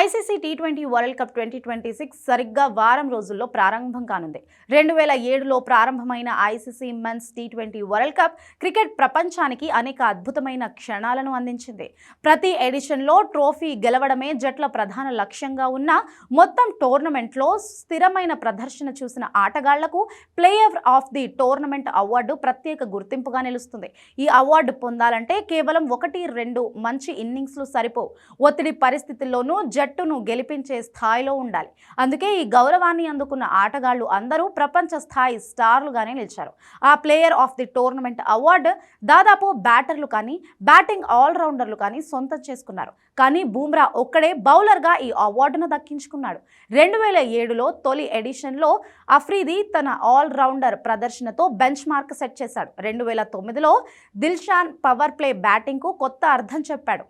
ICC T20 world cup 2026 సరిగ్గా వారం రోజుల్లో ప్రారంభం కానుంది. 2007లో ప్రారంభమైన ఐసీసీ మెన్స్ టీ20 వరల్డ్ కప్ క్రికెట్ ప్రపంచానికి అనేక అద్భుతమైన క్షణాలను అందించింది. ప్రతి ఎడిషన్లో ట్రోఫీ గెలవడమే జట్ల ప్రధాన లక్ష్యంగా ఉన్న మొత్తం టోర్నమెంట్లో స్థిరమైన ప్రదర్శన చూసిన ఆటగాళ్లకు player of the tournament award ప్రత్యేక గుర్తింపుగా నిలుస్తుంది. ఈ అవార్డు పొందాలంటే కేవలం 1-2 మంచి ఇన్నింగ్స్లు సరిపోవు. ఒత్తిడి పరిస్థితుల్లోనూ జట్టును గెలిపించే స్థాయిలో ఉండాలి. అందుకే ఈ గౌరవాన్ని అందుకున్న ఆటగాళ్లు అందరూ ప్రపంచ స్థాయి స్టార్లుగానే నిలిచారు. ఆ player of the tournament award దాదాపు బ్యాటర్లు కానీ బ్యాటింగ్ ఆల్రౌండర్లు కానీ సొంతం చేసుకున్నారు. కానీ బూమ్రా ఒక్కడే బౌలర్గా ఈ అవార్డును దక్కించుకున్నాడు. 2007లో తొలి ఎడిషన్లో అఫ్రీది తన ఆల్రౌండర్ ప్రదర్శనతో బెంచ్ మార్క్ సెట్ చేశాడు. 2009లో దిల్షాన్ పవర్ ప్లే బ్యాటింగ్కు కొత్త అర్థం చెప్పాడు.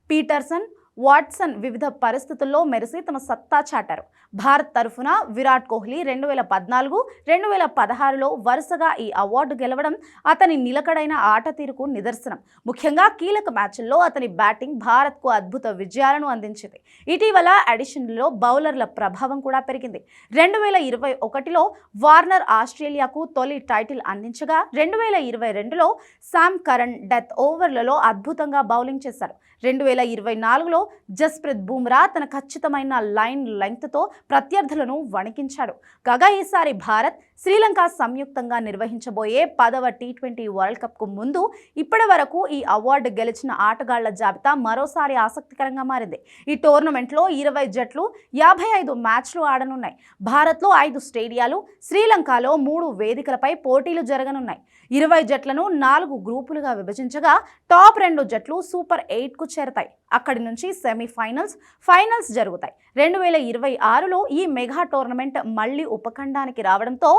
పీటర్సన్, వాట్సన్ వివిధ పరిస్థితుల్లో మెరిసి తమ సత్తా చాటారు. భారత్ తరఫున విరాట్ కోహ్లీ 2014, 2016లో వరుసగా ఈ అవార్డు గెలవడం అతని నిలకడైన ఆట తీరుకు నిదర్శనం. ముఖ్యంగా కీలక మ్యాచ్ల్లో అతని బ్యాటింగ్ భారత్కు అద్భుత విజయాలను అందించింది. ఇటీవల ఎడిషన్లో బౌలర్ల ప్రభావం కూడా పెరిగింది. 2021లో వార్నర్ ఆస్ట్రేలియాకు తొలి టైటిల్ అందించగా 2022లో శామ్ కరన్ డెత్ ఓవర్లలో అద్భుతంగా బౌలింగ్ చేశారు. 2024లో జస్ప్రీత్ బూమ్రా తన ఖచ్చితమైన లైన్ లెంగ్త్తో ప్రత్యర్థులను వణికించాడు. కాగా ఈసారి భారత్, శ్రీలంక సంయుక్తంగా నిర్వహించబోయే 10వ టీ20 వరల్డ్ కప్కు ముందు ఇప్పటి వరకు ఈ అవార్డు గెలిచిన ఆటగాళ్ల జాబితా మరోసారి ఆసక్తికరంగా మారింది. ఈ టోర్నమెంట్లో 20 జట్లు 55 మ్యాచ్లు ఆడనున్నాయి. భారత్లో 5 స్టేడియాలు, శ్రీలంకలో 3 వేదికలపై పోటీలు జరగనున్నాయి. 20 జట్లను 4 గ్రూపులుగా విభజించగా టాప్ 2 జట్లు సూపర్ 8కు చేరతాయి. అక్కడి నుంచి సెమీఫైనల్స్, ఫైనల్స్ జరుగుతాయి. 2026లో ఈ మెగా టోర్నమెంట్ మళ్లీ ఉపఖండానికి రావడంతో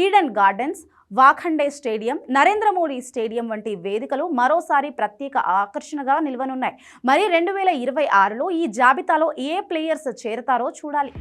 ఈడెన్ గార్డెన్స్, వాఖండే స్టేడియం, నరేంద్ర మోడీ స్టేడియం వంటి వేదికలు మరోసారి ప్రత్యేక ఆకర్షణగా నిలవనున్నాయి. మరి 2026లో ఈ జాబితాలో ఏ ప్లేయర్స్ చేరతారో చూడాలి.